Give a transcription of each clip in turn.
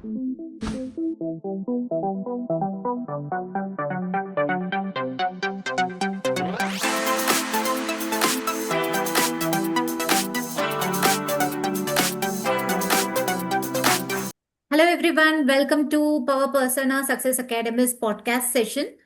Hello, everyone. Welcome to Power Persona Success Academy's podcast session.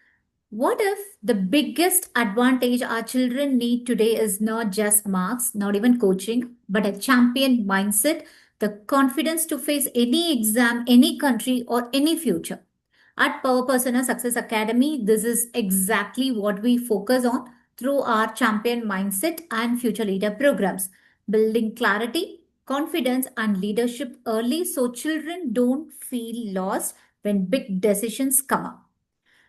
What if the biggest advantage our children need today is not just marks, not even coaching, but a champion mindset, the confidence to face any exam, any country, or any future? At Power Persona Success Academy, this is exactly what we focus on through our champion mindset and future leader programs, building clarity, confidence, and leadership early so children don't feel lost when big decisions come up.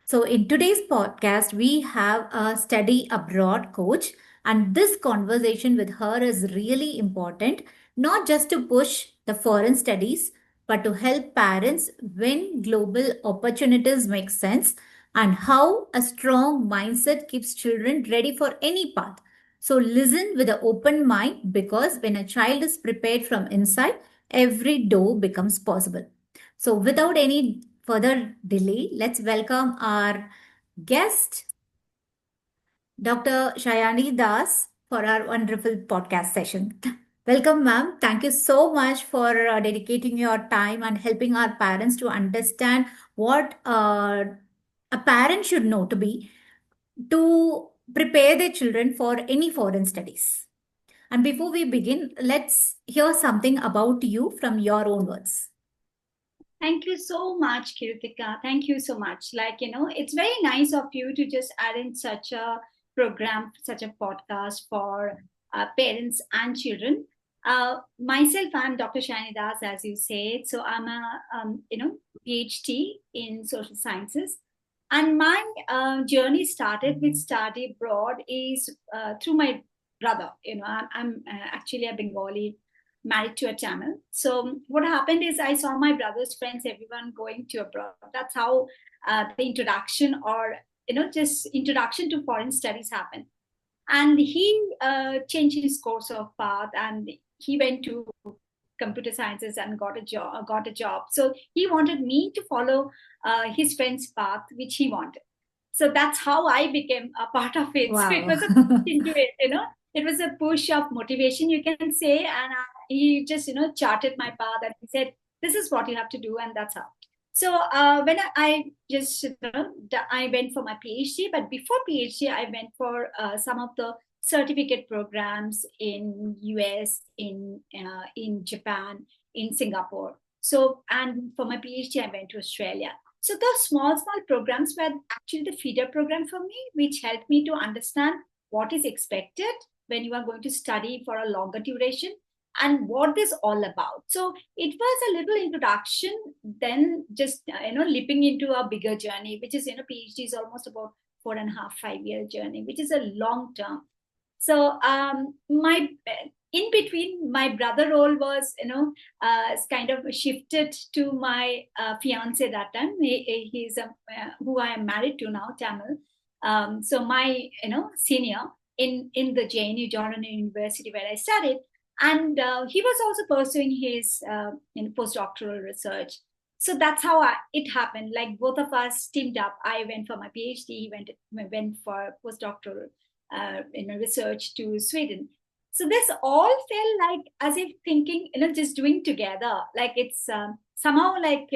So, in today's podcast, we have a study abroad coach, and this conversation with her is really important, not just to push the foreign studies, but to help parents when global opportunities make sense and how a strong mindset keeps children ready for any path. So, listen with an open mind because when a child is prepared from inside, every door becomes possible. So, without any further delay, let's welcome our guest, Dr. Shayani Das, for our wonderful podcast session. Welcome, ma'am. Thank you so much for dedicating your time and helping our parents to understand what a parent should know to prepare their children for any foreign studies. And before we begin, let's hear something about you from your own words. Thank you so much, Kirtika. Thank you so much. It's very nice of you to just add in such a program, such a podcast for parents and children. Myself, I'm Dr. Shani Das, as you said. So I'm a, PhD in social sciences. And my journey started with study abroad is through my brother. I'm actually a Bengali married to a Tamil. So what happened is I saw my brother's friends, everyone going to abroad. That's how the introduction or, just introduction to foreign studies happened. And he changed his course of path and he went to computer sciences and got a job. So he wanted me to follow his friend's path, which he wanted. So that's how I became a part of it. Wow. So it was a push into it, it was a push of motivation, you can say. And he just, charted my path and he said, this is what you have to do. And that's how. So when I just, I went for my PhD, but before PhD, I went for some of the certificate programs in US, in Japan, in Singapore. So, and for my PhD, I went to Australia. So those small programs were actually the feeder program for me, which helped me to understand what is expected when you are going to study for a longer duration and what this all about. So it was a little introduction, then just leaping into a bigger journey, which is PhD is almost about 4.5-5 year journey, which is a long term. So my in between, my brother role was kind of shifted to my fiance that time. He's who I am married to now, Tamil. So my senior in the JNU Jordan University where I studied, and he was also pursuing his postdoctoral research. So that's how it happened. Like both of us teamed up. I went for my PhD. He went for postdoctoral research to Sweden. So this all felt like as if thinking, just doing together. Like it's somehow like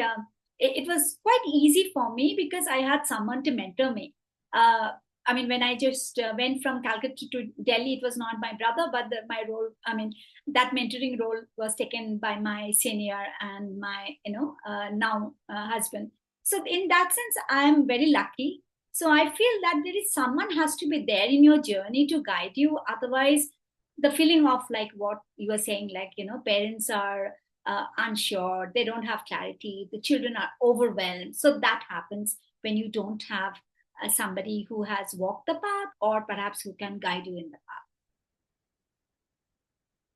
it was quite easy for me because I had someone to mentor me. I mean, when I just went from Calcutta to Delhi, it was not my brother, but my role, that mentoring role was taken by my senior and my, now husband. So in that sense, I am very lucky. So I feel that there is someone has to be there in your journey to guide you. Otherwise, the feeling of like what you were saying, like, parents are unsure, they don't have clarity, the children are overwhelmed. So that happens when you don't have somebody who has walked the path or perhaps who can guide you in the path.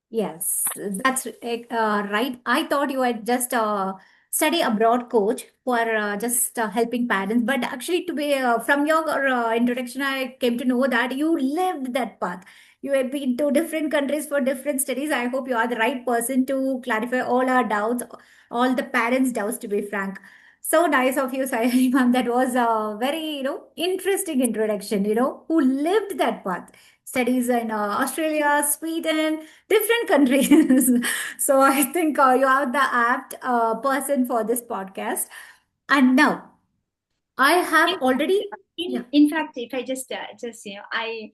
Yes, that's right. I thought you were just a study abroad coach for just helping parents, but actually, to be from your introduction, I came to know that you lived that path. You had been to different countries for different studies. I hope you are the right person to clarify all our doubts, all the parents' doubts, to be frank. So nice of you, Sayani ma'am. That was a very, interesting introduction, who lived that path. Studies in Australia, Sweden, different countries. So I think you are the apt person for this podcast. And now I have In already, yeah. in fact, if I just I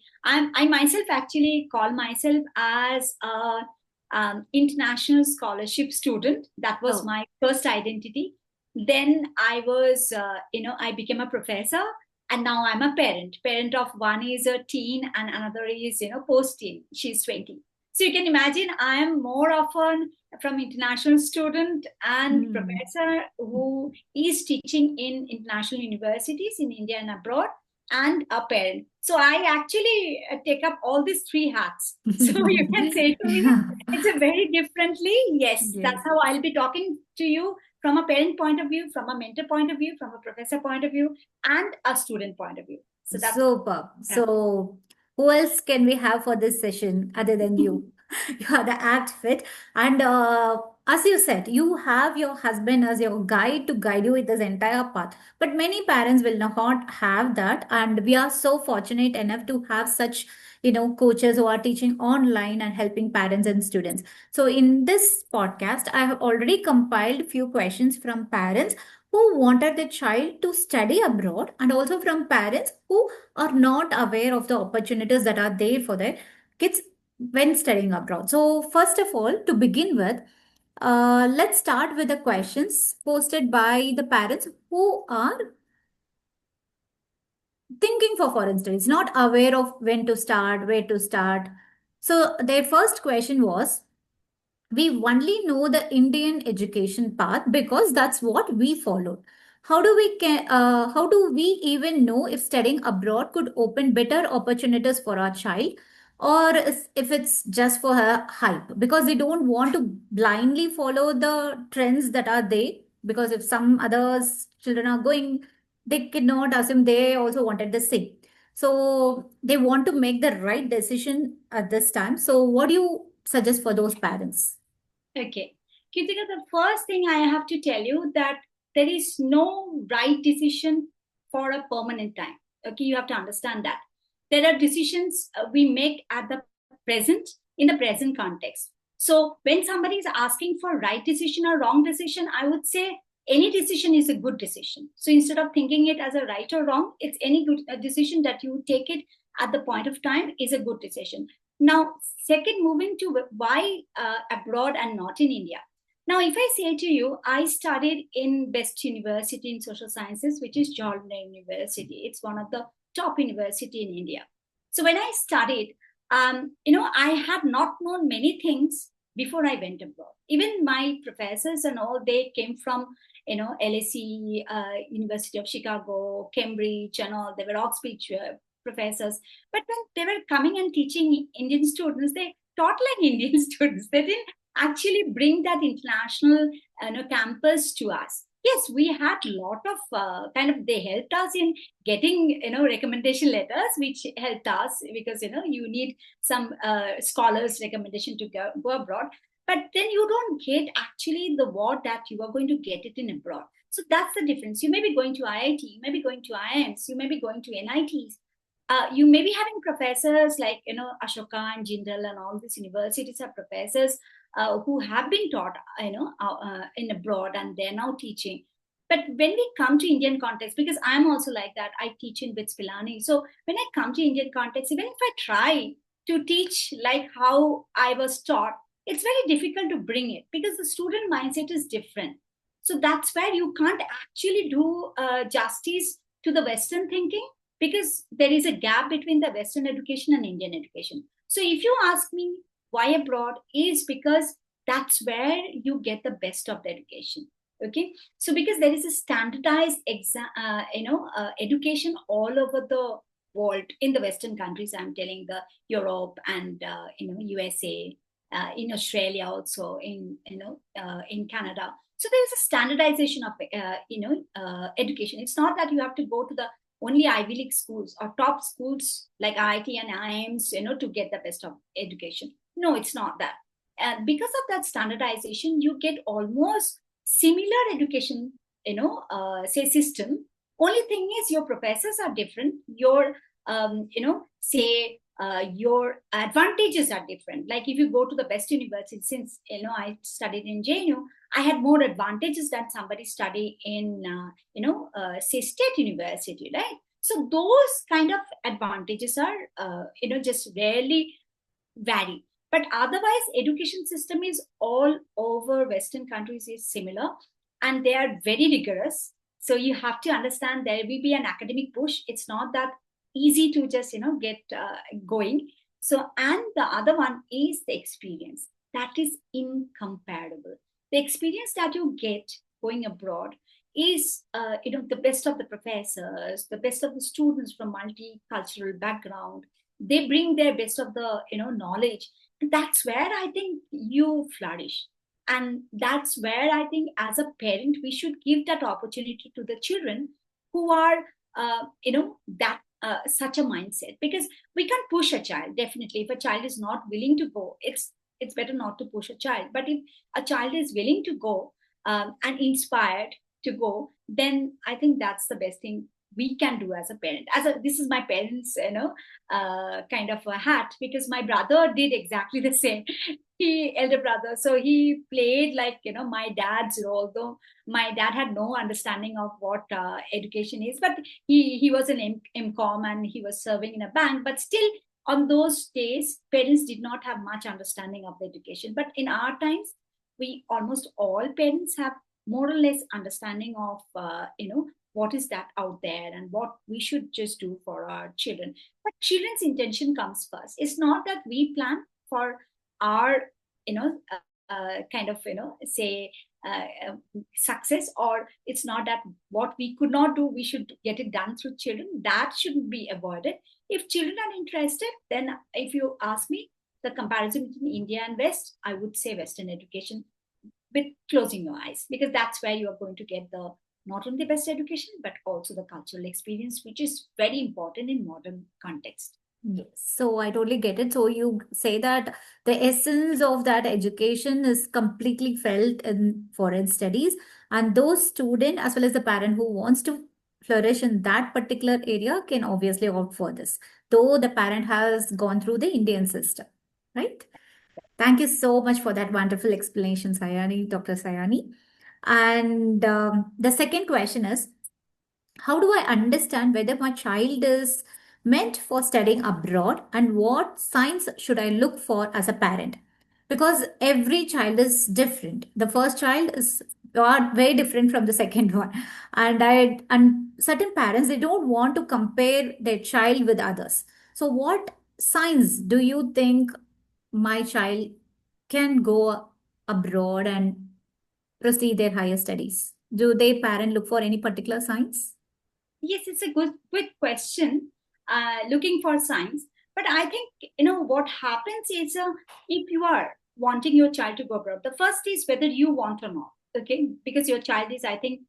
myself actually call myself as a international scholarship student. That was Oh, my first identity. Then I was I became a professor, and now I'm a parent. Parent of one is a teen and another is post teen. She's 20. So you can imagine I am more often from international student and hmm. professor who is teaching in international universities in India and abroad, and a parent. So I actually take up all these three hats. So you can say to me, Yeah. it's a very differently. Yes, that's Yes. how I'll be talking to you from a parent point of view, from a mentor point of view, from a professor point of view, and a student point of view. So that's Superb. yeah. So, who else can we have for this session other than you? You are the apt fit. And as you said, you have your husband as your guide to guide you with this entire path. But many parents will not have that. And we are so fortunate enough to have such, coaches who are teaching online and helping parents and students. So, in this podcast, I have already compiled few questions from parents who wanted the child to study abroad, and also from parents who are not aware of the opportunities that are there for their kids when studying abroad. So, first of all, to begin with, let's start with the questions posted by the parents who are thinking for foreign studies, not aware of when to start, where to start. So, their first question was, we only know the Indian education path because that's what we followed. How do we even know if studying abroad could open better opportunities for our child, or if it's just for her hype? Because they don't want to blindly follow the trends that are there. Because if some others children are going, they cannot assume they also wanted the same. So they want to make the right decision at this time. So what do you suggest for those parents? Okay. Kritika, the first thing I have to tell you that there is no right decision for a permanent time. Okay, you have to understand that. There are decisions we make at the present, in the present context. So when somebody is asking for right decision or wrong decision, I would say any decision is a good decision. So instead of thinking it as a right or wrong, it's any good decision that you take it at the point of time is a good decision. Now, second, moving to why abroad and not in India. Now, if I say to you, I studied in best university in social sciences, which is Jawaharlal University. It's one of the top university in India. So when I studied, I had not known many things before I went abroad. Even my professors and all, they came from, LSE, University of Chicago, Cambridge, and all. They were Oxford professors. But when they were coming and teaching Indian students, they taught like Indian students. They didn't actually bring that international campus to us. Yes, we had a lot of they helped us in getting recommendation letters, which helped us because you need some scholars recommendation to go abroad. But then you don't get actually the word that you are going to get it in abroad. So that's the difference. You may be going to IIT, you may be going to IIMs, you may be going to NITs, you may be having professors like Ashoka and Jindal and all these universities have professors who have been taught in abroad and they're now teaching. But when we come to Indian context, because I'm also like that, I teach in BITS Pilani. So when I come to Indian context, even if I try to teach like how I was taught, it's very difficult to bring it because the student mindset is different. So that's where you can't actually do justice to the Western thinking because there is a gap between the Western education and Indian education. So if you ask me why abroad, is because that's where you get the best of the education. Okay, so because there is a standardized exam, education all over the world in the Western countries. I'm telling the Europe and USA, in Australia also, in Canada. So there is a standardization of education. It's not that you have to go to the only Ivy League schools or top schools like IIT and IIMs, to get the best of education. No, it's not that. And because of that standardization, you get almost similar education, say system. Only thing is your professors are different. Your, say your advantages are different. Like if you go to the best university, since I studied in JNU, I had more advantages than somebody study in say state university, right? So those kind of advantages are just rarely vary. But otherwise, education system is all over Western countries is similar, and they are very rigorous. So you have to understand there will be an academic push. It's not that easy to just get going. So, and the other one is the experience that is incomparable. The experience that you get going abroad is the best of the professors, the best of the students from multicultural background. They bring their best of the knowledge. That's where I think you flourish, and that's where I think as a parent we should give that opportunity to the children who are that such a mindset, because we can push a child. Definitely, if a child is not willing to go, it's better not to push a child. But if a child is willing to go and inspired to go, then I think that's the best thing we can do as a parent. This is my parents kind of a hat, because my brother did exactly the same. He elder brother, so he played like my dad's role, though my dad had no understanding of what education is. But he was an MCom and he was serving in a bank. But still, on those days, parents did not have much understanding of the education. But in our times, we almost all parents have more or less understanding of what is that out there and what we should just do for our children. But children's intention comes first. It's not that we plan for our kind of say success, or it's not that what we could not do we should get it done through children. That shouldn't be avoided. If children are interested, then if you ask me the comparison between India and West, I would say Western education, with closing your eyes, because that's where you are going to get the not only the best education but also the cultural experience, which is very important in modern context. Yes, so I totally get it. So you say that the essence of that education is completely felt in foreign studies, and those student as well as the parent who wants to flourish in that particular area can obviously opt for this, though the parent has gone through the Indian system, right? Thank you so much for that wonderful explanation, Sayani, Dr. Sayani. And the second question is, how do I understand whether my child is meant for studying abroad and what signs should I look for as a parent? Because every child is different. The first child is very different from the second one. And certain parents, they don't want to compare their child with others. So what signs do you think my child can go abroad and proceed their higher studies? Do they parent look for any particular signs? Yes, it's a good question. Looking for signs, but I think what happens is if you are wanting your child to go abroad, the first is whether you want or not. Okay, because your child is, I think,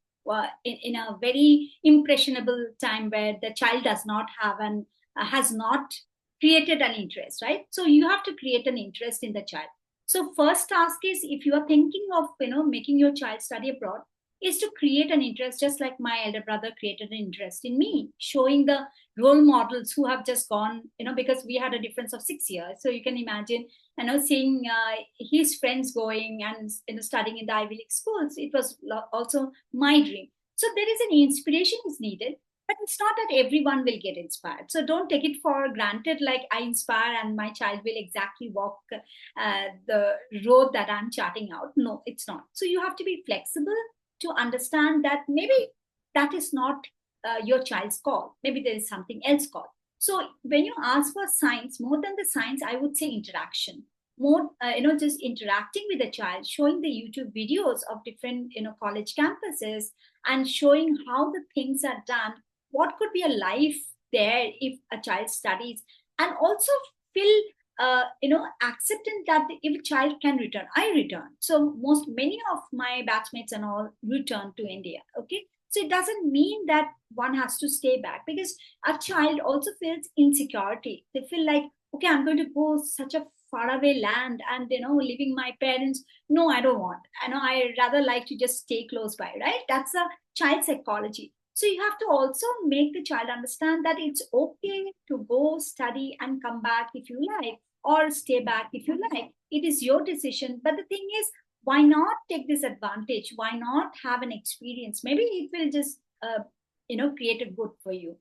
in a very impressionable time where the child does not have an has not created an interest, right? So you have to create an interest in the child. So first task is, if you are thinking of making your child study abroad, is to create an interest, just like my elder brother created an interest in me, showing the role models who have just gone, because we had a difference of 6 years. So you can imagine, seeing his friends going and studying in the Ivy League schools. It was also my dream. So there is an inspiration is needed, but it's not that everyone will get inspired. So don't take it for granted, like I inspire and my child will exactly walk the road that I'm charting out. No, it's not. So you have to be flexible to understand that maybe that is not your child's call. Maybe there is something else called. So when you ask for science, more than the science, I would say interaction. More, just interacting with the child, showing the YouTube videos of different, college campuses, and showing how the things are done. What could be a life there if a child studies, and also feel acceptance that if a child can return, I return. So many of my batchmates and all return to India. Okay, So it doesn't mean that one has to stay back, because a child also feels insecurity. They feel like, okay, I'm going to go such a faraway land and, leaving my parents. No, I don't want. I know, I rather like to just stay close by, right? That's a child psychology. So you have to also make the child understand that it's okay to go study and come back if you like, or stay back if you like. It is your decision. But the thing is, why not take this advantage? Why not have an experience? Maybe it will just create a good for you.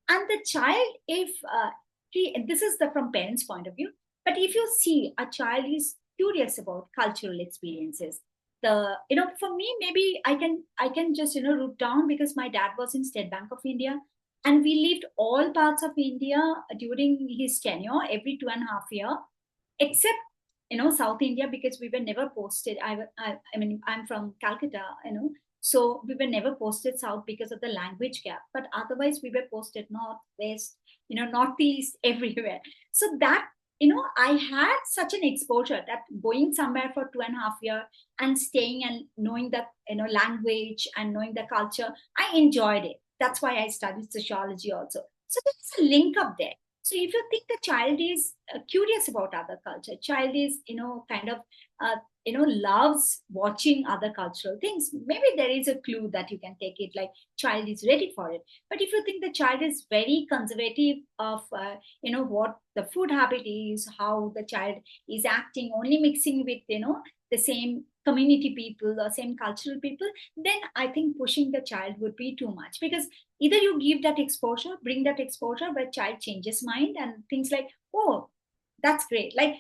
And the child, if this is the from parents point of view, but if you see a child is curious about cultural experiences, for me, maybe I can just root down, because my dad was in State Bank of India, and we lived all parts of India during his tenure, every 2.5 year, except South India, because we were never posted. I mean, I'm from Calcutta, so we were never posted south because of the language gap. But otherwise, we were posted north, west, northeast, everywhere. So that, I had such an exposure that going somewhere for 2.5 years and staying and knowing the language and knowing the culture, I enjoyed it. That's why I studied sociology also. So there's a link up there. So if you think the child is curious about other culture, child is kind of loves watching other cultural things, maybe there is a clue that you can take it, like child is ready for it. But if you think the child is very conservative of what the food habit is, how the child is acting, only mixing with the same community people or same cultural people, then I think pushing the child would be too much. Because either you give that exposure, bring that exposure where child changes mind and things like, oh, that's great. Like,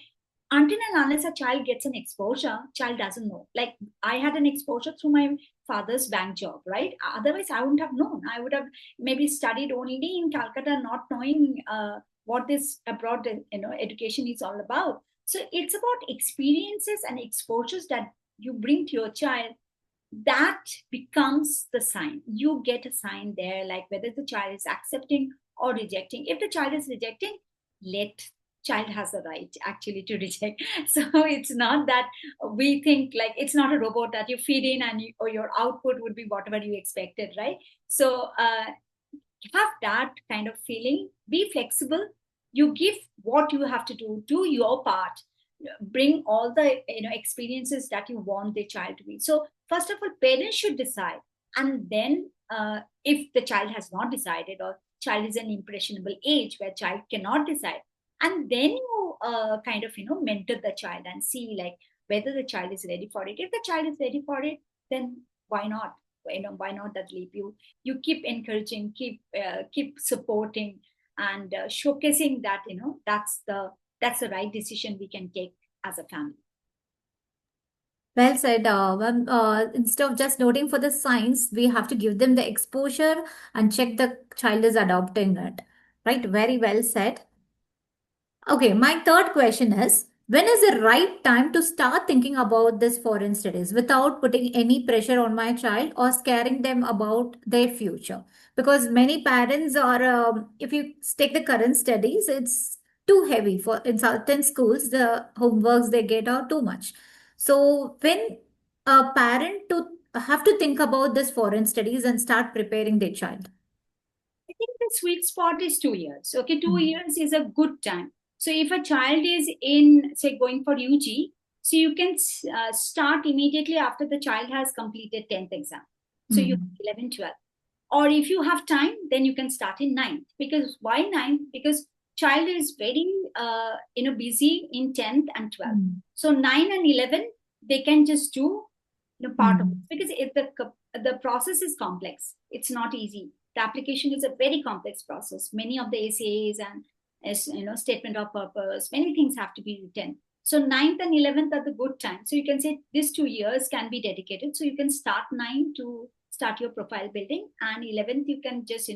until and unless a child gets an exposure, child doesn't know. Like, I had an exposure through my father's bank job, right? Otherwise I wouldn't have known. I would have maybe studied only in Calcutta, not knowing what this abroad education is all about. So it's about experiences and exposures that you bring to your child, that becomes the sign. You get a sign there, like whether the child is accepting or rejecting. If the child is rejecting, let child has a right actually to reject. So it's not that we think like it's not a robot that you feed in and or your output would be whatever you expected, right? So have that kind of feeling, be flexible, you give what you have to do your part, bring all the experiences that you want the child to be. So first of all, parents should decide, and then if the child has not decided, or child is an impressionable age where child cannot decide, and then you kind of mentor the child and see like whether the child is ready for it. If the child is ready for it, then why not? Why not that leap? You keep encouraging, keep supporting, and showcasing that that's the right decision we can take as a family. Well said. Instead of just noting for the signs, we have to give them the exposure and check the child is adopting it. Right? Very well said. Okay, my third question is, when is the right time to start thinking about this foreign studies without putting any pressure on my child or scaring them about their future? Because many parents are, if you take the current studies, it's too heavy for in certain schools, the homeworks they get are too much. So when a parent to have to think about this foreign studies and start preparing their child. I think the sweet spot is 2 years. Okay, two Mm. years is a good time. So if a child is in, say, going for UG, so you can start immediately after the child has completed 10th exam. So you Mm. have 11, 12. Or if you have time, then you can start in ninth. Because why ninth? Because child is very busy in 10th and 12th. Mm. So 9 and 11, they can just do part of it. Mm. Because if the process is complex, it's not easy. The application is a very complex process. Many of the essays and statement of purpose, many things have to be written. So ninth and 11th are the good time. So you can say these 2 years can be dedicated. So you can start 9 to start your profile building, and 11th you can just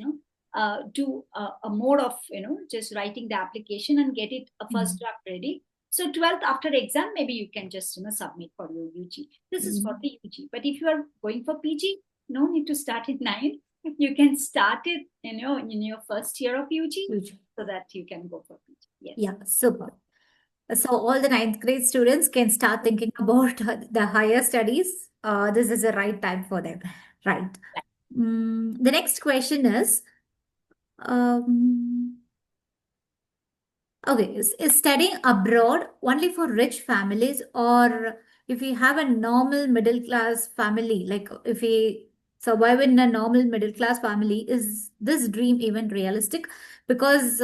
do a mode of just writing the application and get it a first Mm. draft ready. So 12th after exam, maybe you can just submit for your UG. This is for Mm. the UG. But if you are going for PG, no need to start in 9. You can start it in your first year of UG, Huge. so that you can go for PG. Yes. Yeah, super. So all the ninth grade students can start thinking about the higher studies. This is the right time for them, right? The next question is, um, okay, is studying abroad only for rich families, or if we have a normal middle class family, like if we survive in a normal middle class family, is this dream even realistic? Because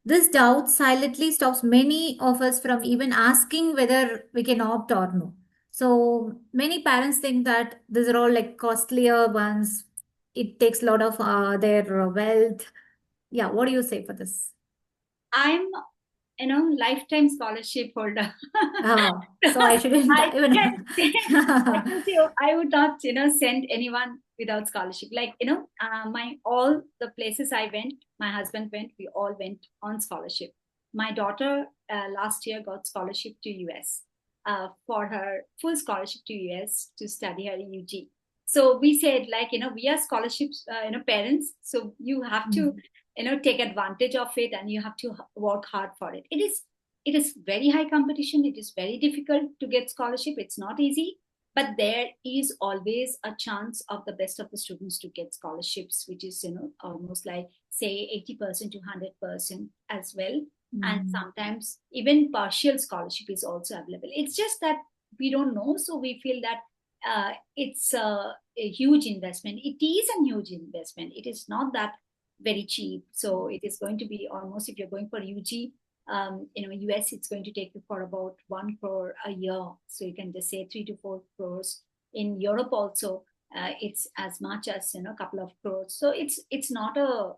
this doubt silently stops many of us from even asking whether we can opt or no. So many parents think that these are all like costlier ones. It takes a lot of their wealth. Yeah, what do you say for this? I'm, lifetime scholarship holder. So I shouldn't I even. can say, I can say I would not, send anyone without scholarship. Like, my all the places I went, my husband went, we all went on scholarship. My daughter last year got scholarship to US for her full scholarship to US to study her UG. So we said, like, we are scholarships, parents. So you have to, take advantage of it, and you have to work hard for it. It is very high competition. It is very difficult to get scholarship. It's not easy, but there is always a chance of the best of the students to get scholarships, which is, almost like, say, 80% to 100% as well. And Mm. sometimes even partial scholarship is also available. It's just that we don't know, so we feel that it's a huge investment. It is a huge investment. It is not that very cheap. So it is going to be almost, if you're going for UG, US, it's going to take you for about 1 crore a year. So you can just say 3 to 4 crores. In Europe also, it's as much as, a couple of crores. So it's not a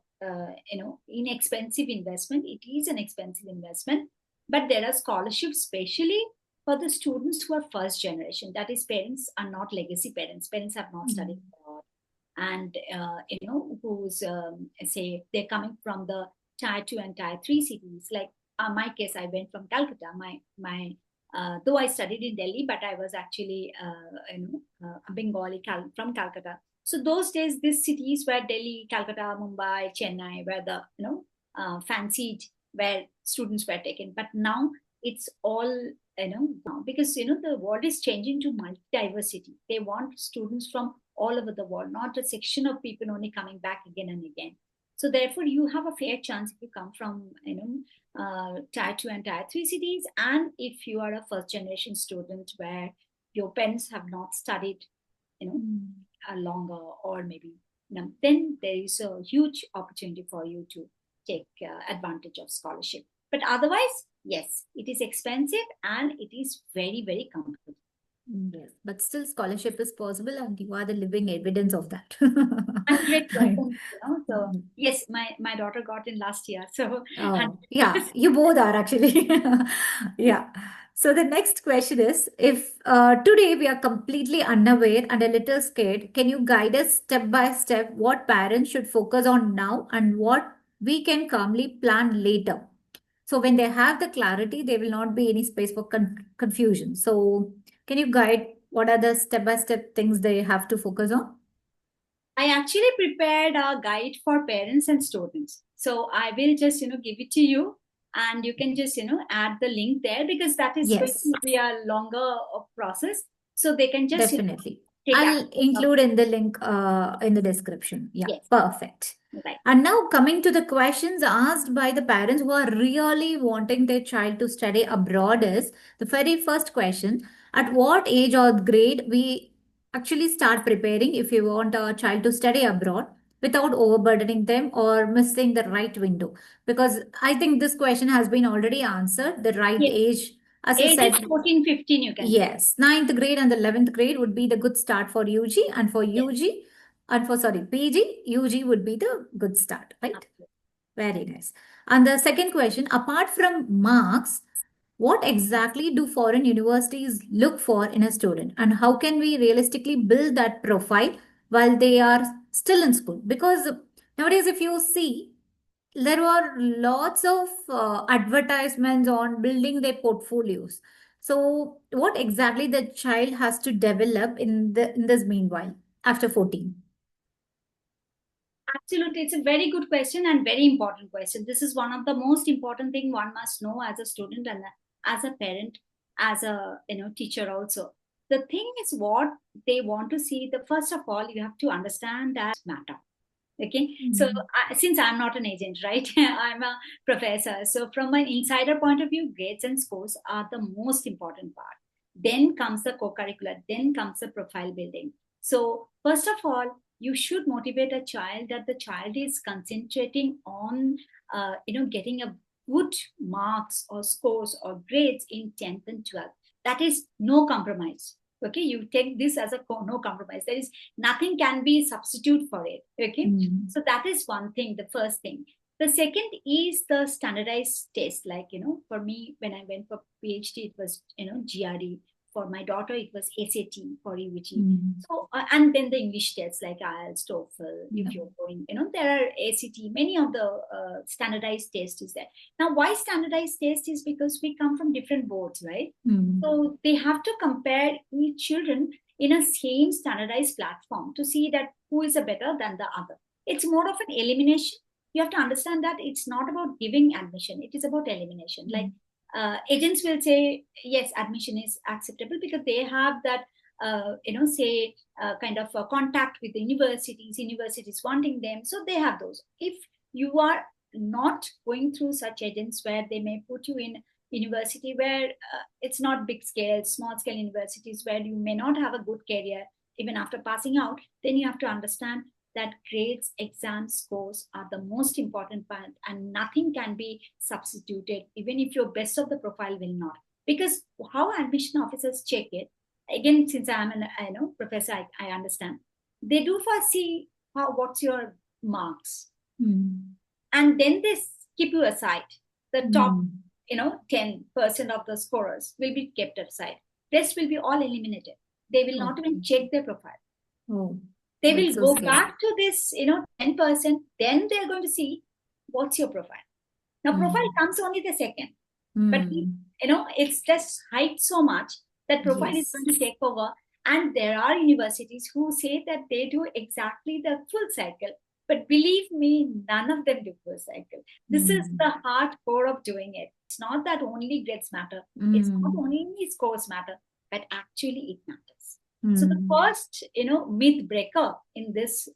inexpensive investment. It is an expensive investment, but there are scholarships specially for the students who are first generation. That is, parents are not legacy parents. Parents have not studied Mm. abroad, and who's say they're coming from the tier 2 and tier 3 cities. Like my case, I went from Calcutta. My though I studied in Delhi, but I was actually a Bengali from Calcutta. So those days, these cities were Delhi, Calcutta, Mumbai, Chennai, where the fancied, where students were taken. But now it's all, now, because the world is changing to multi diversity. They want students from all over the world, not a section of people only coming back again and again. So therefore, you have a fair chance if you come from tier 2 and tier 3 cities, and if you are a first generation student where your parents have not studied, you know, Mm. longer, or maybe, then there is a huge opportunity for you to take advantage of scholarship. But otherwise, yes, it is expensive and it is very, very comfortable. Yes, but still scholarship is possible, and you are the living evidence of that. 100%, so Mm. yes, my daughter got in last year, so Oh, yeah, 100%. you both are actually. Yeah. So the next question is, if today we are completely unaware and a little scared, can you guide us step by step what parents should focus on now and what we can calmly plan later? So when they have the clarity, there will not be any space for confusion. So can you guide what are the step by step things they have to focus on? I actually prepared a guide for parents and students. So I will just, give it to you, and you can just, add the link there, because that is going to Yes. be a longer process. So they can just, Definitely. take I'll access of. include in the link in the description. Yeah, Yes, perfect. right. And now coming to the questions asked by the parents who are really wanting their child to study abroad is the very first question. At what age or grade we actually start preparing if you want our child to study abroad without overburdening them or missing the right window? Because I think this question has been already answered. The right Yes, age, as I age is said, 14, 15, you can say. yes, ninth grade and the 11th grade would be the good start for UG, and for Yes, UG, and for sorry, PG, UG would be the good start, right? absolutely. Very nice. And the second question, apart from marks, what exactly do foreign universities look for in a student, and how can we realistically build that profile while they are still in school? Because nowadays, if you see, there were lots of advertisements on building their portfolios. So what exactly the child has to develop in this meanwhile after 14? Absolutely. It's a very good question and very important question. This is one of the most important thing one must know as a student, and as a parent, as a teacher also. the thing is what they want to see. The first of all, you have to understand that matter. Okay, so since I'm not an agent, right? I'm a professor. So from an insider point of view, grades and scores are the most important part. Then comes the co-curricular, then comes the profile building. So first of all, you should motivate a child that the child is concentrating on, getting a good marks or scores or grades in 10th and 12th. That is no compromise. Okay, you take this as a no compromise. There is nothing can be substitute for it. Okay, so that is one thing, the first thing. The second is the standardized test. Like, for me, when I went for PhD, it was, GRE. For my daughter, it was SAT for UVT. So, and then the English tests like IELTS, TOEFL, if you're going, there are ACT, many of the standardized tests is there. Now, why standardized test is because we come from different boards, right? So they have to compare each children in a same standardized platform to see that who is a better than the other. It's more of an elimination. You have to understand that it's not about giving admission. It is about elimination. Like agents will say, yes, admission is acceptable because they have that, kind of a contact with the universities wanting them. So they have those. If you are not going through such agents where they may put you in university where it's not big scale, small scale universities where you may not have a good career even after passing out, then you have to understand that grades, exam scores are the most important part and nothing can be substituted, even if your best of the profile will not. Because how admission officers check it, again, since I'm an professor, I understand. They do first see what's your marks. And then they keep you aside. The top 10% of the scorers will be kept aside. Rest will be all eliminated. They will not even check their profile. They will go back to this, 10%. Then they're going to see what's your profile. Now, profile comes only the second. But, it's just hyped so much that profile is going to take over. And there are universities who say that they do exactly the full cycle. But believe me, none of them do full cycle. This is the hardcore of doing it. It's not that only grades matter. It's not only scores matter, but actually it matters. So the first, myth breaker in this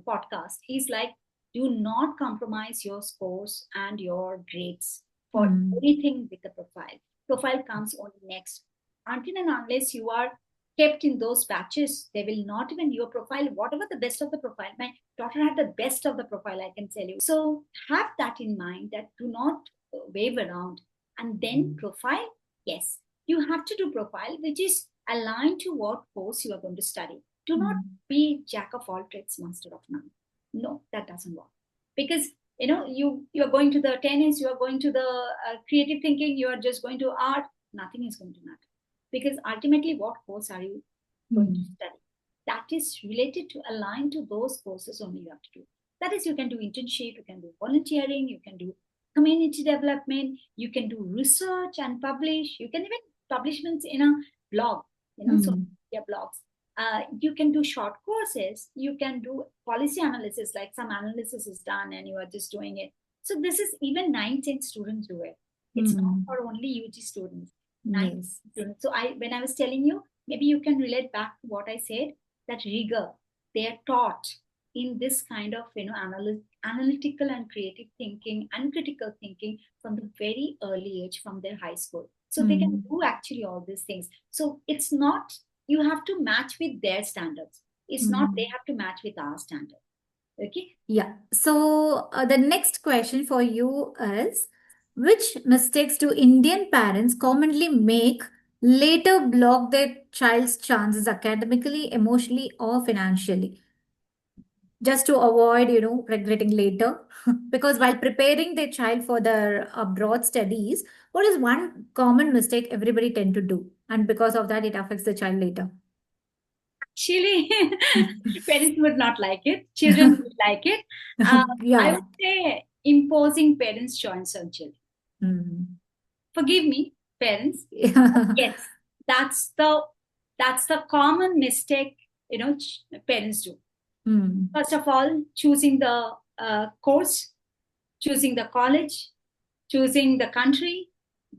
podcast is like, do not compromise your scores and your grades for anything with the profile. Profile comes only next. Until and unless you are kept in those batches, they will not even your profile, whatever the best of the profile. My daughter had the best of the profile, I can tell you. So have that in mind, that do not wave around. And then profile, yes, you have to do profile, which is aligned to what course you are going to study. Do not be jack of all trades, master of none. No, that doesn't work. Because, you're going to the tennis, you are going to the creative thinking, you are just going to art, nothing is going to matter. Because ultimately, what course are you going to study? That is related to align to those courses only you have to do. That is, you can do internship, you can do volunteering, you can do community development, you can do research and publish. You can even publishments in a blog, social media blogs. You can do short courses. You can do policy analysis, like some analysis is done and you are just doing it. So this is even 9th-10th students do it. It's not for only UG students. Nice. So when I was telling you, maybe you can relate back to what I said, that rigor, they are taught in this kind of, analytical and creative thinking and critical thinking from the very early age, from their high school. So they can do actually all these things. So it's not, you have to match with their standards. It's not they have to match with our standard. Okay? Yeah. So the next question for you is, which mistakes do Indian parents commonly make later block their child's chances academically, emotionally, or financially? Just to avoid, regretting later. Because while preparing their child for their abroad studies, what is one common mistake everybody tend to do? And because of that, it affects the child later. Actually, parents would not like it. Children would like it. I would say imposing parents' choice on children. Forgive me, parents. Yes, that's the common mistake, parents do. First of all, choosing the course, choosing the college, choosing the country,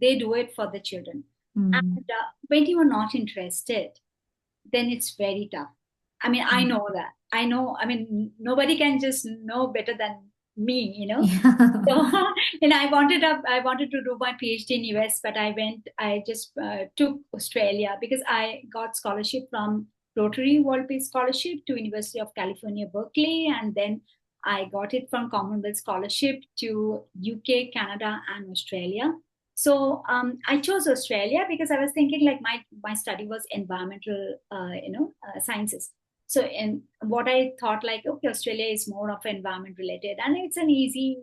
they do it for the children. And when you are not interested, then it's very tough. I mean, I know that. I know, I mean, nobody can just know better than me, you know. Yeah. So, I wanted to do my PhD in US, but I just took Australia because I got scholarship from Rotary World Peace Scholarship to University of California, Berkeley, and then I got it from Commonwealth Scholarship to UK, Canada, and Australia. So I chose Australia because I was thinking like my study was environmental, sciences. So, and what I thought like, okay, Australia is more of environment related, and it's an easy,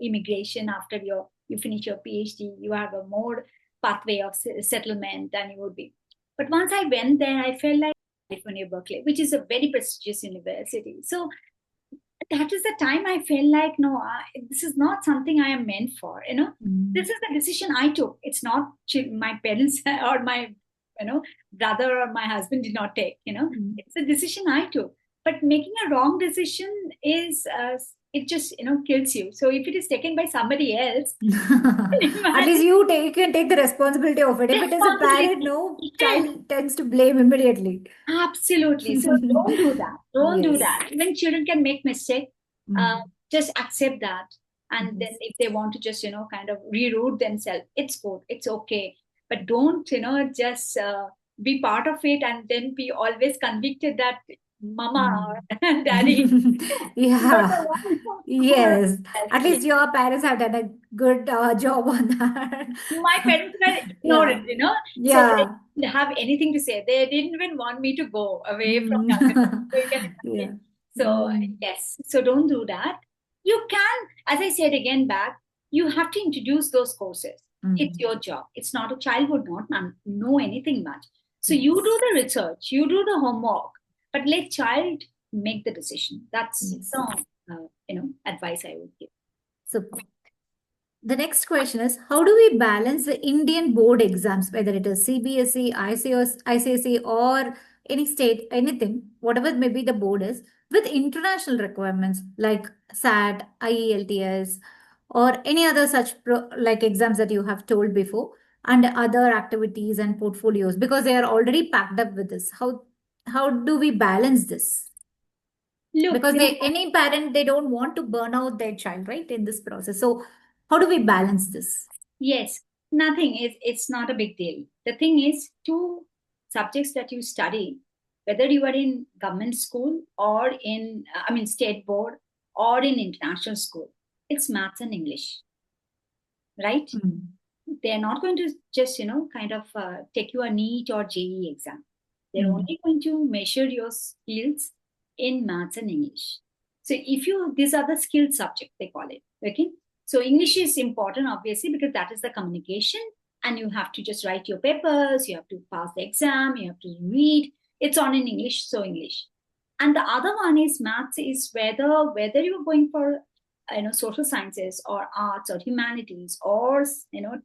immigration after you finish your PhD. You have a more pathway of settlement, and you would be. But once I went there, I felt like California, Berkeley, which is a very prestigious university. So that is the time I felt like, no, this is not something I am meant for. You know, this is the decision I took. It's not my parents or my, brother or my husband did not take. You know, it's a decision I took. But making a wrong decision is, it just kills you. So if it is taken by somebody else, At least you can take the responsibility of it. If it is a parent, responsibility. no, Yes. child tends to blame immediately. Absolutely. So don't do that. Don't do Yes. that. Even children can make mistake. Uh, Mm. just accept that. And then Yes. if they want to just, kind of reroute themselves, it's good. It's okay. But don't, just be part of it and then be always convicted that mama Mm. or daddy were the Yeah. one who were Yes. At yes. least your parents have done a good job on that. My parents were Yeah. ignorant. So they Yeah. didn't have anything to say. They didn't even want me to go away from Mm. Calcutta. So you can Yeah. imagine. So Mm. yes, so don't do that. You can, as I said again back, you have to introduce those courses. It's Mm. your job. It's not a child would not know anything much. So you do Yes. the research, you do the homework, but let child make the decision. That's Yes. the advice I would give. Super. The next question is, how do we balance the Indian board exams, whether it is CBSE, ICSE, or any state, anything, whatever maybe the board is, with international requirements like SAT, IELTS, or any other such like exams that you have told before, and other activities and portfolios, because they are already packed up with this. How do we balance this? Look, Because any parent, they don't want to burn out their child, right, in this process. So how do we balance this? yes, nothing is, it's not a big deal. The thing is, two subjects that you study, whether you are in government school or in, state board or in international school, it's maths and English, right? Mm. They're not going to just, kind of take you a NEET or JEE exam. They're Mm. only going to measure your skills in maths and English. So these are the skill subject, they call it. Okay. So English is important, obviously, because that is the communication. And you have to just write your papers, you have to pass the exam, you have to read. It's on in English, so English. And the other one is maths is whether you're going for social sciences or arts or humanities or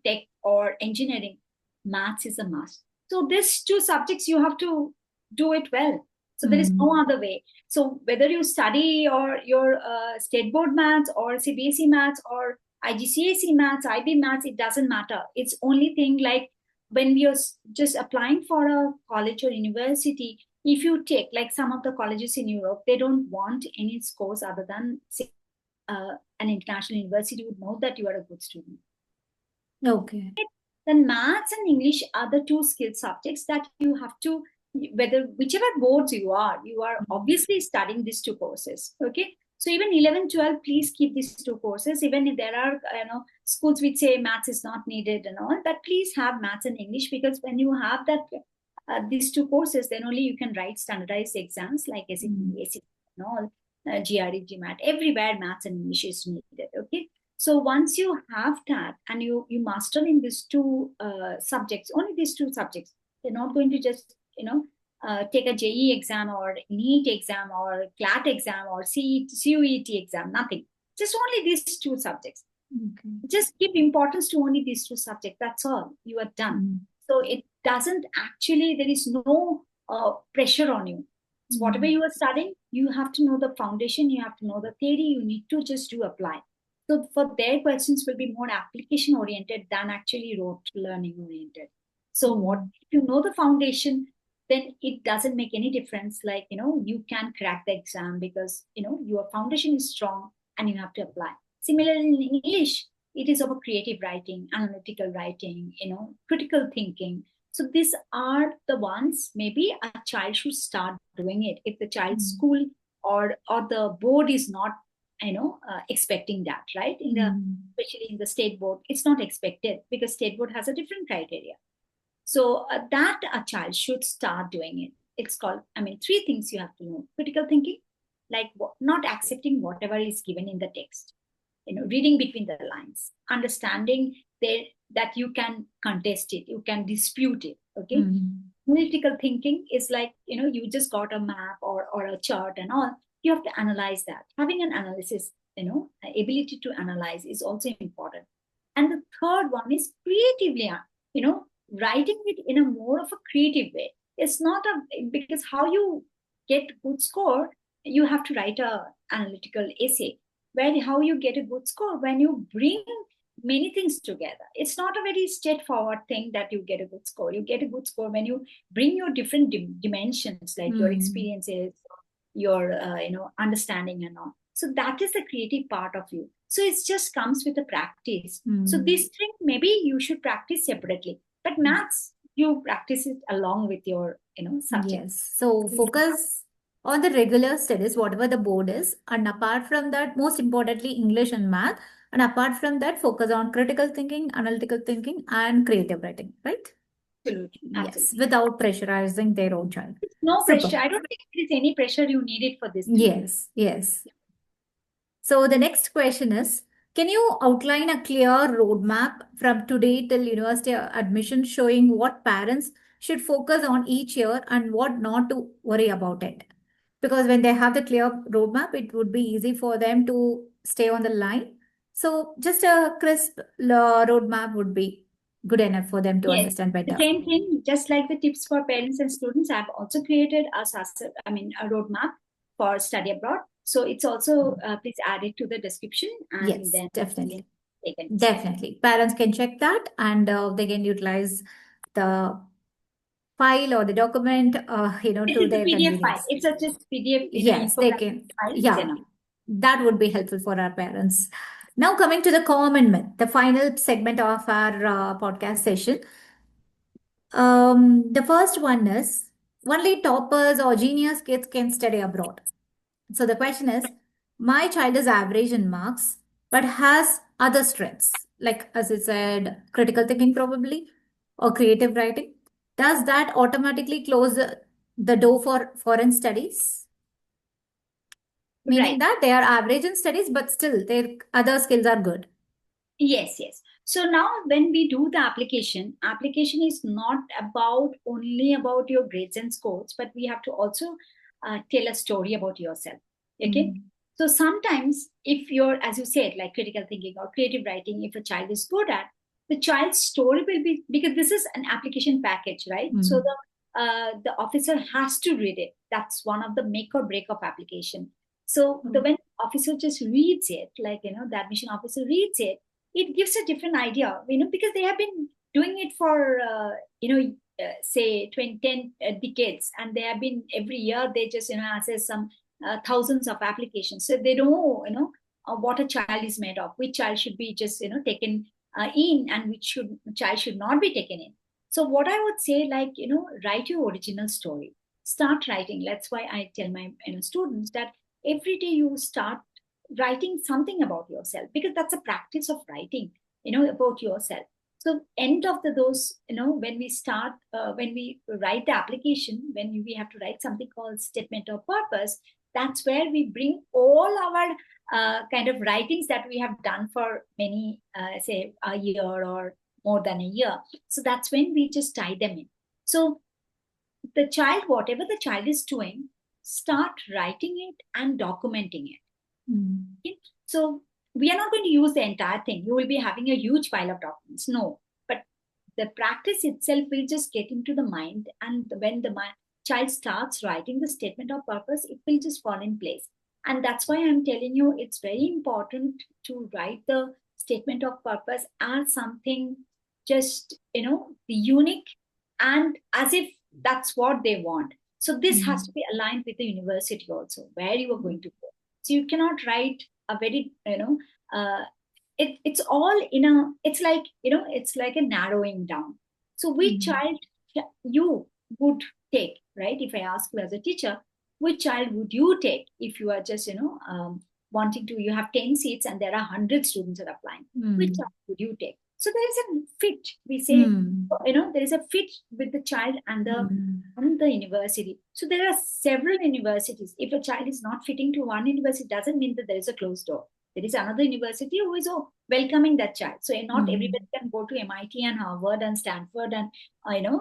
tech or engineering, maths is a must. So these two subjects you have to do it well. So there is no Mm. other way. So whether you study or your state board maths or CBSE maths or IGCSE maths, IB maths, it doesn't matter. It's only thing like when we are just applying for a college or university, if you take like some of the colleges in Europe, they don't want any scores other than say, an international university would know that you are a good student. Okay. Then maths and English are the two skill subjects that you have to, whether whichever boards you are obviously studying these two courses. Okay. So even 11, 12, please keep these two courses. Even if there are, schools which say maths is not needed and all, but please have maths and English, because when you have that, these two courses, then only you can write standardized exams like SAT, Mm. ACT and all, GRE, GMAT, everywhere maths and English is needed. Okay. So once you have that and you master in these two subjects, only these two subjects, they're not going to just take a JE exam or NEET exam or CLAT exam or CUET exam, nothing. Just only these two subjects. Okay. Just give importance to only these two subjects. That's all. You are done. Mm. So it doesn't actually, there is no pressure on you. So whatever you are studying, you have to know the foundation, you have to know the theory, you need to just do apply. So for their questions will be more application oriented than actually rote learning oriented. So what if you know the foundation, then it doesn't make any difference. Like, you can crack the exam because, your foundation is strong and you have to apply. Similarly, in English, it is about creative writing, analytical writing, critical thinking. So these are the ones maybe a child should start doing it if the child's school or the board is not, expecting that, right? Especially in the state board, it's not expected because state board has a different criteria. So that a child should start doing it. It's called, three things you have to know: critical thinking, like not accepting whatever is given in the text, reading between the lines, understanding that you can contest it, you can dispute it. Okay. Analytical thinking is like, you just got a map or a chart and all. You have to analyze that. Having an analysis, ability to analyze is also important. And the third one is creatively, writing it in a more of a creative way. It's not because how you get good score, you have to write a analytical essay. How you get a good score when you bring many things together. It's not a very straightforward thing that you get a good score. You get a good score when you bring your different dimensions, like your experiences, your understanding and all. So that is the creative part of you. So it just comes with the practice. So this thing maybe you should practice separately, but maths you practice it along with your subject. Yes. So focus on the regular studies, whatever the board is, and apart from that, most importantly, English and math. And apart from that, focus on critical thinking, analytical thinking, and creative writing, right? Absolutely. Yes, without pressurizing their own child. No Super. pressure. I don't think there is any pressure you needed for this. Yes, yes. So the next question is, can you outline a clear roadmap from today till university admission showing what parents should focus on each year and what not to worry about it? Because when they have the clear roadmap, it would be easy for them to stay on the line. So just a crisp roadmap would be good enough for them to understand better. The same thing, just like the tips for parents and students, I've also created a roadmap for study abroad. So it's also please add it to the description, and Yes, then definitely. they can Definitely. Parents can check that and they can utilize the file or the document, to their PDF file. convenience. It's just PDF. Yes, they can. Yeah, that would be helpful for our parents. Now coming to the common myth, the final segment of our podcast session. The first one is only toppers or genius kids can study abroad. So the question is, my child is average in marks, but has other strengths, like as I said, critical thinking probably, or creative writing. Does that automatically close the door for foreign studies? Meaning that they are average in studies, but still their other skills are good. Yes. So now when we do the application is not only about your grades and scores, but we have to also tell a story about yourself. Okay. So sometimes if you're, as you said, like critical thinking or creative writing, if a child is good at, the child's story will be, because this is an application package, right? So the officer has to read it. That's one of the make or break of application. So when officer just reads it, like, the admission officer reads it, it gives a different idea, because they have been doing it for, say 10 decades, and they have been every year, they just, assess some thousands of applications. So they know, what a child is made of, which child should be just, taken in, and which child should not be taken in. So what I would say, like, write your original story. Start writing. That's why I tell my students that every day you start writing something about yourself, because that's a practice of writing, about yourself. So end of those, when we start, when we write the application, when we have to write something called statement of purpose, that's where we bring all our kind of writings that we have done for many, say a year or more than a year. So that's when we just tie them in. So the child, whatever the child is doing, start writing it and documenting it. Okay? So we are not going to use the entire thing. You will be having a huge pile of documents. No, but the practice itself will just get into the mind. And when the child starts writing the statement of purpose, it will just fall in place. And that's why I'm telling you, it's very important to write the statement of purpose as something just, unique, and as if that's what they want. So this has to be aligned with the university also, where you are going to go. So you cannot write a very, it's all in a, it's like, it's like a narrowing down. So which child you would take, right? If I ask you as a teacher, which child would you take if you are just, wanting to, you have 10 seats and there are 100 students that are applying, which child would you take? So there is a fit, we say, there is a fit with the child and the university. So there are several universities. If a child is not fitting to one university, doesn't mean that there is a closed door. There is another university who is welcoming that child. So not everybody can go to MIT and Harvard and Stanford and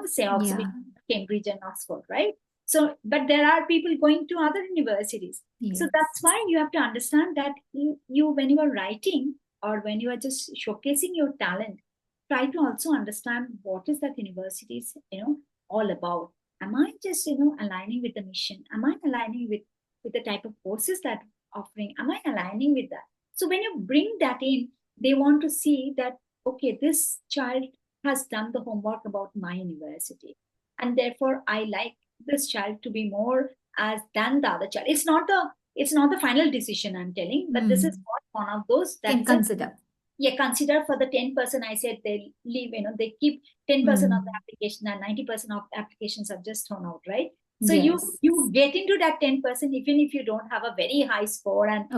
say Oxford, Cambridge and Oxford, right? So, but there are people going to other universities. So that's why you have to understand that you when you are writing or when you are just showcasing your talent, try to also understand what is that university is, all about. Am I just, aligning with the mission? Am I aligning with the type of courses that offering? Am I aligning with that? So when you bring that in, they want to see that, okay, this child has done the homework about my university. And therefore, I like this child to be more as than the other child. It's not the final decision I'm telling, but this is one of those that can consider. Consider for the 10%. I said they leave, they keep 10% of the application and 90% of the applications are just thrown out, right? So you get into that 10%, even if you don't have a very high score and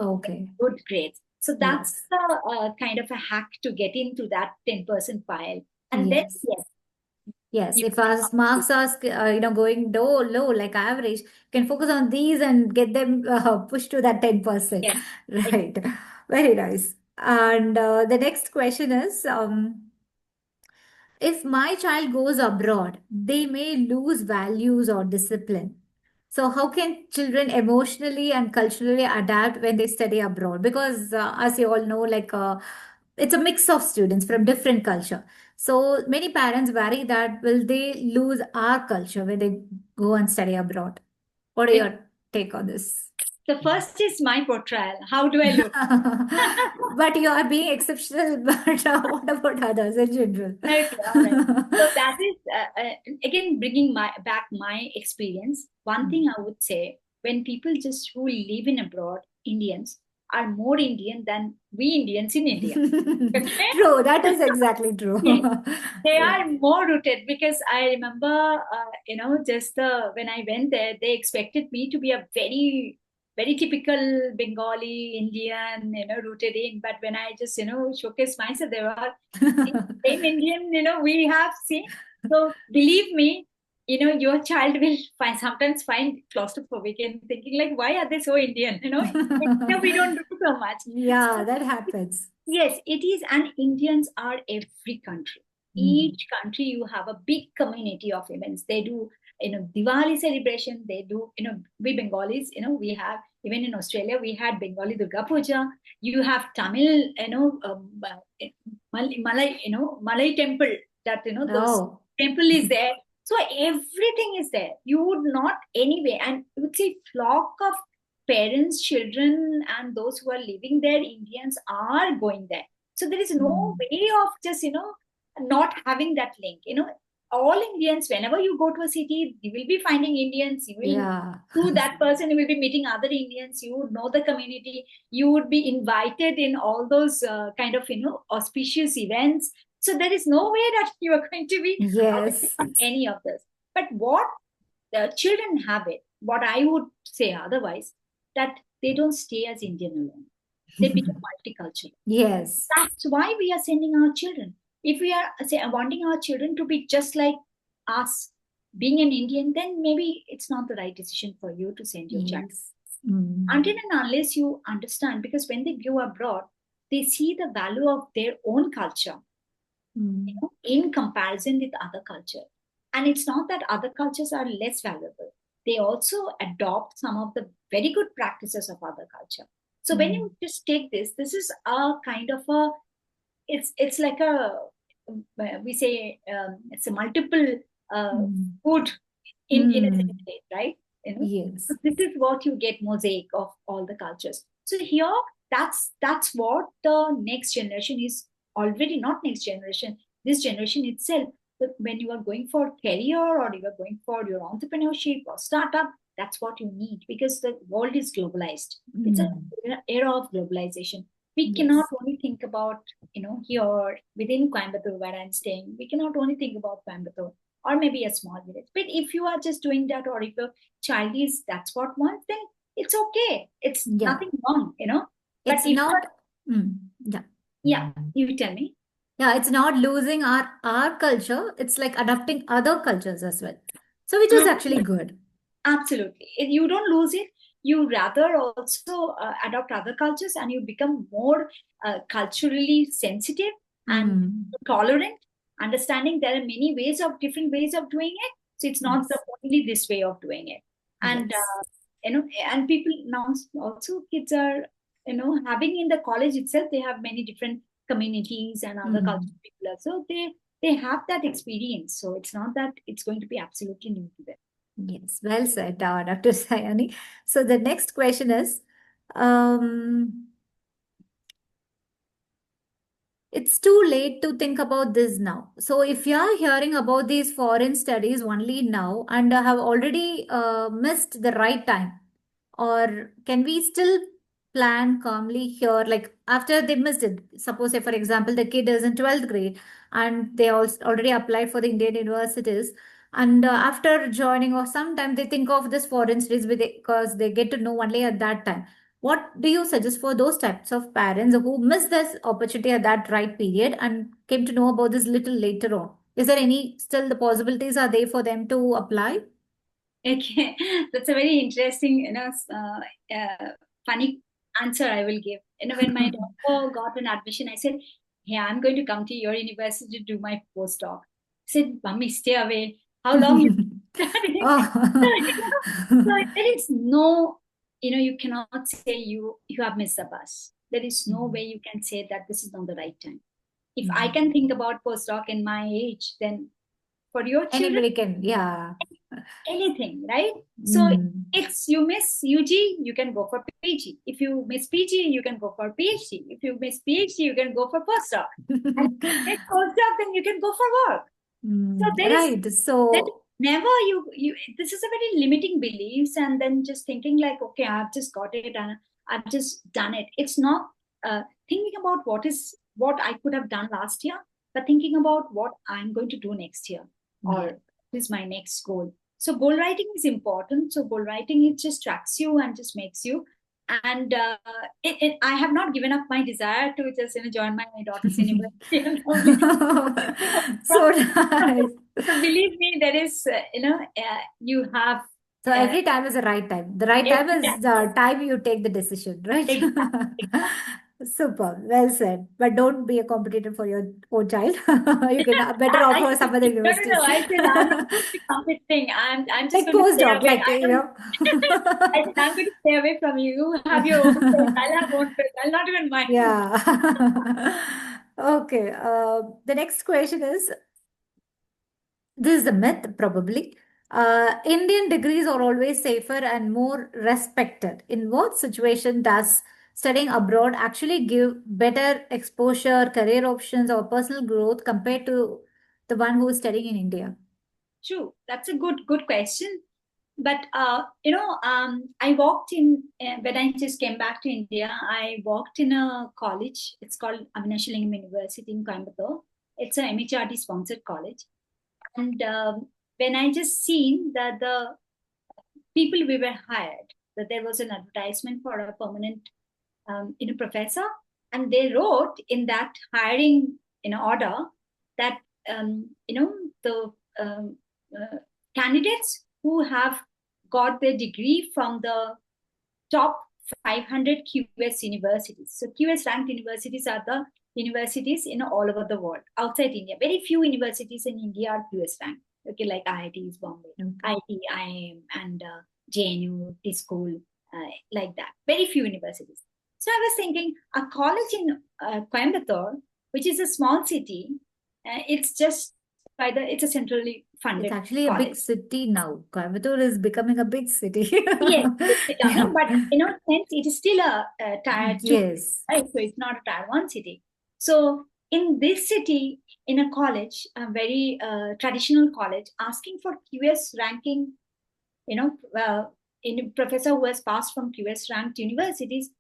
good grades. So that's the kind of a hack to get into that 10% pile. And then, yes, if our marks are going low, like average, you can focus on these and get them pushed to that 10%. Yes. Right. Very nice. And the next question is, if my child goes abroad, they may lose values or discipline. So, how can children emotionally and culturally adapt when they study abroad? Because, as you all know, it's a mix of students from different culture. So, many parents worry that will they lose our culture when they go and study abroad? What are your take on this? The first is my portrayal. How do I look? But you are being exceptional. But what about others in general? Okay, all right. So that is again bringing back my experience. One thing I would say, when people just who live in abroad, Indians are more Indian than we Indians in India. Okay? True, that is exactly true. They are more rooted, because I remember, just when I went there, they expected me to be a very, very typical Bengali Indian, rooted in. But when I just, showcase myself, there are same Indian, we have seen. So believe me, your child will sometimes find claustrophobic and thinking like, why are they so Indian? We don't do so much. Yeah, that happens. Yes, it is. And Indians are every country. Each country, you have a big community of events. They do, Diwali celebration. They do, we Bengalis, we have, even in Australia, we had Bengali Durga Puja. You have Tamil, Malay, Malay temple that, those temple is there. So everything is there. You would not anyway, and you would see flock of parents, children, and those who are living there, Indians are going there. So there is no way of just, not having that link. All Indians, whenever you go to a city, you will be finding Indians. You will, through that person, you will be meeting other Indians. You would know the community. You would be invited in all those kind of, auspicious events. So there is no way that you are going to be any of this. But what the children have it, what I would say otherwise, that they don't stay as Indian alone. They become multicultural. Yes. That's why we are sending our children. If we are wanting our children to be just like us, being an Indian, then maybe it's not the right decision for you to send your child. Until and unless you understand, because when they go abroad, they see the value of their own culture in comparison with other culture. And it's not that other cultures are less valuable. They also adopt some of the very good practices of other culture. So when you just take this is a kind of a, it's like a, we say, it's a multiple food in a state, right? Yes. So this is what you get, mosaic of all the cultures. So here, that's what the next generation is already, not next generation, this generation itself, when you are going for career or you are going for your entrepreneurship or startup, that's what you need because the world is globalized. It's an era of globalization. We cannot Yes. only think about, here within Coimbatore where I'm staying, we cannot only think about Coimbatore or maybe a small village. But if you are just doing that, or if your child is that's what wants, then it's okay. It's Yeah. nothing wrong, But It's if you not, are, yeah. yeah, you tell me. Yeah, it's not losing our culture. It's like adopting other cultures as well. So which is actually good. Absolutely. If you don't lose it, you rather also adopt other cultures and you become more culturally sensitive and Mm. tolerant, understanding there are many ways of different ways of doing it. So it's not the Yes. only this way of doing it. And Yes. and people now also kids are having in the college itself they have many different communities and other cultural Mm. people. So they have that experience. So it's not that it's going to be absolutely new to them. Yes. Well said, Dr. Sayani. So the next question is, um, it's too late to think about this now. So, if you are hearing about these foreign studies only now and have already missed the right time, or can we still plan calmly here? Like after they missed it, suppose, say, for example, the kid is in 12th grade and they also already applied for the Indian universities. And after joining, or sometime they think of this foreign studies because they get to know only at that time. What do you suggest for those types of parents who missed this opportunity at that right period and came to know about this little later on? Is there any still the possibilities are there for them to apply? Okay, that's a very interesting, funny answer I will give. When my daughter got an admission, I said, "Hey, I'm going to come to your university to do my postdoc." I said, "Mummy, stay away. How long you studying?" So Oh. there is no, you cannot say you have missed the bus. There is no way you can say that this is not the right time. If I can think about postdoc in my age, then for your children Anybody can, yeah. anything, right? So Mm. it's you miss UG, you can go for PG. If you miss PG, you can go for PhD. If you miss PhD, you can go for postdoc. And if you miss postdoc, then you can go for work. So Right. there is So, never you this is a very limiting beliefs, and then just thinking like, okay, I've just got it and I've just done it. It's not thinking about what I could have done last year, but thinking about what I'm going to do next year or yeah. what is my next goal. So goal writing is important. So goal writing, it just tracks you and just makes you. And I have not given up my desire to just join my daughter's university. So nice. So believe me, there is you have So uh, every time is the right time. The right time every is the time you take the decision, right? exactly. Super. Well said. But don't be a competitor for your own child. You can better I offer some other no, no, universities. no. I said I'm not going to be competing. I'm just Like going to stay postdoc, away. like, I you don't. know. I said I'm going to stay away from you. You have your own place. I'll have own place. I'll not even mind. Yeah. Okay. The next question is, this is a myth, probably. Indian degrees are always safer and more respected. In what situation does studying abroad actually give better exposure, career options, or personal growth compared to the one who is studying in India? True. That's a good question. But I walked in when I just came back to India. I walked in a college. It's called Avinashalingam University in Coimbatore. It's a MHRD sponsored college. And when I just seen that the people we were hired, that there was an advertisement for a permanent professor, and they wrote in that hiring order that the um, uh, candidates who have got their degree from the top 500 QS universities. So QS ranked universities are the universities in all over the world outside India. Very few universities in India are QS ranked. Okay, like IITs, Bombay, Okay. IIT, IIM, and JNU, T school, like that. Very few universities. So I was thinking, a college in Coimbatore, which is a small city, it's just it's a centrally It's funded actually a big college. city now. Coimbatore is becoming a big city. Yes, it's Yeah. becoming, but sense, it is still a tier two, Yes. right? So it's not a tier one city. So in this city, in a college, a very traditional college, asking for QS ranking, you know, in a professor who has passed from QS ranked universities,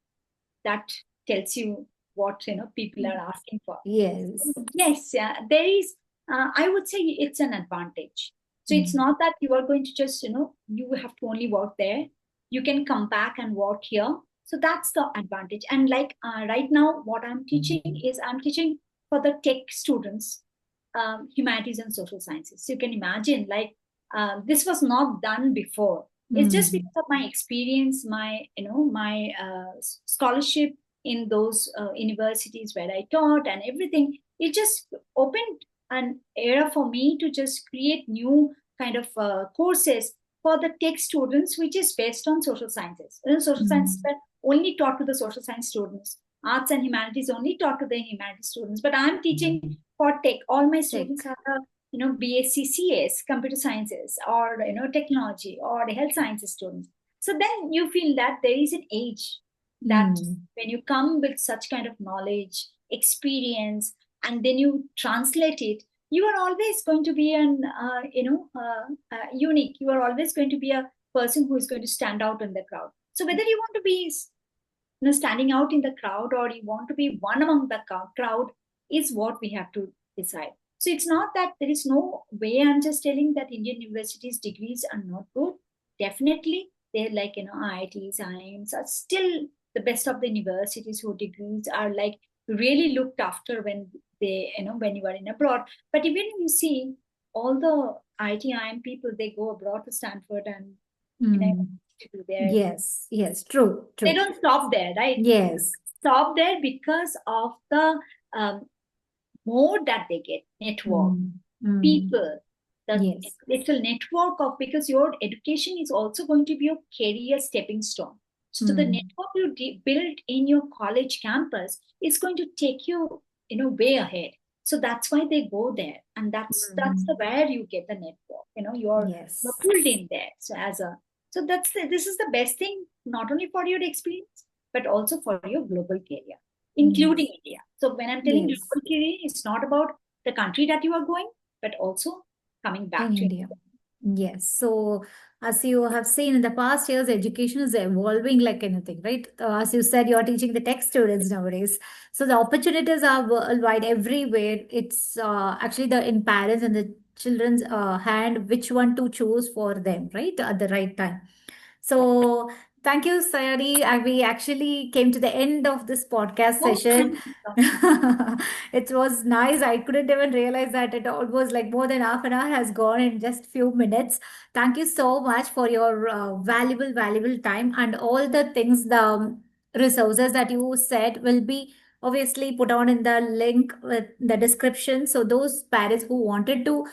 that tells you what people are asking for. Yes. Yes, yeah, there is. I would say it's an advantage. So it's not that you are going to just you have to only work there. You can come back and work here. So that's the advantage. And like right now, what I'm teaching is I'm teaching for the tech students, humanities and social sciences. So you can imagine, like this was not done before. It's just because of my experience, my my scholarship in those universities where I taught and everything. It just opened an era for me to just create new kind of courses for the tech students, which is based on social sciences. Social sciences were only taught to the social science students. Arts and humanities only taught to the humanities students. But I'm teaching for tech. All my students are BSc CS, computer sciences, or technology, or health sciences students. So then you feel that there is an age that when you come with such kind of knowledge, experience, and then you translate it, you are always going to be an unique. You are always going to be a person who is going to stand out in the crowd. So whether you want to be standing out in the crowd, or you want to be one among the crowd, is what we have to decide. So it's not that there is no way. I'm just telling that Indian universities degrees are not good. Definitely, they're like IITs, IIMs are still the best of the universities whose degrees are like really looked after when they when you are in abroad. But even you see all the IIT, IIM people, they go abroad to Stanford and to do their. Yes, yes, true, They true. don't stop there, right? Yes. Stop there because of the mode that they get, network, people, the Yes. little network of, because your education is also going to be your career stepping stone. So the network you build in your college campus is going to take you, way ahead. So that's why they go there, and that's the where you get the network. You're Yes. pulled in there. So this is the best thing, not only for your experience, but also for your global career, including India. So when I'm telling Yes. global career, it's not about the country that you are going, but also coming back In to India. Yes. So, as you have seen in the past years, education is evolving like anything, right? As you said, you're teaching the tech students nowadays. So, the opportunities are worldwide everywhere. It's actually the in parents and the children's hand which one to choose for them, right? At the right time. So, thank you, Sayari. We actually came to the end of this podcast Oh, session. thank you so much. It was nice. I couldn't even realize that it almost like more than half an hour has gone in just few minutes. Thank you so much for your valuable time and all the things, the resources that you said will be obviously put on in the link with the description. So those parents who wanted to,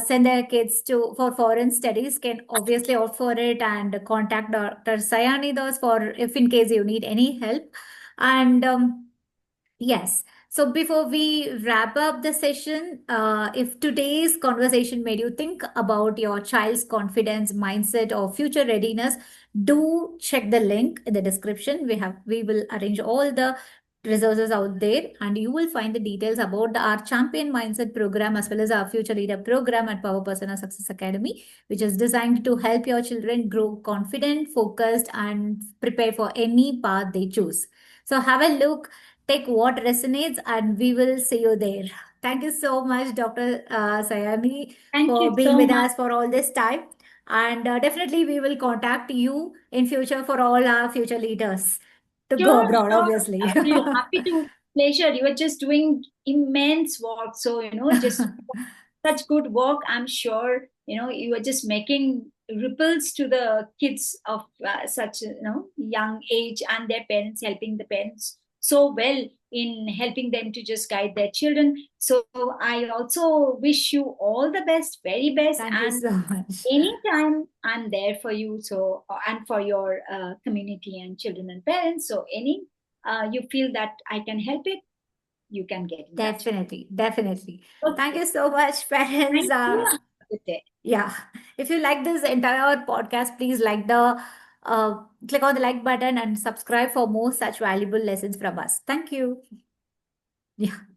send their kids to for foreign studies can obviously opt for it and contact Dr. Sayani those for if in case you need any help. And yes. So before we wrap up the session, if today's conversation made you think about your child's confidence, mindset, or future readiness, do check the link in the description. We will arrange all the resources out there, and you will find the details about our Champion Mindset program as well as our Future Leader program at Power Persona Success Academy, which is designed to help your children grow confident, focused, and prepare for any path they choose. So have a look, take what resonates, and we will see you there. Thank you so much, Dr. Sayani, Thank for you being so with much. us for all this time. And definitely, we will contact you in future for all our future leaders to go Sure, abroad, sure. obviously. We're happy to pleasure. You are just doing immense work. So, just such good work. I'm sure, you are just making ripples to the kids of such, young age, and their parents, helping the parents so well in helping them to just guide their children. So I also wish you all the best, very best. Thank you And so much. anytime I'm there for you, so and for your community and children and parents. So any you feel that I can help it, you can get in touch. Definitely, definitely. Thank Okay. you so much, parents. Thank you. Have a good day. Yeah. If you like this entire podcast, please click on the like button and subscribe for more such valuable lessons from us. Thank you. Yeah.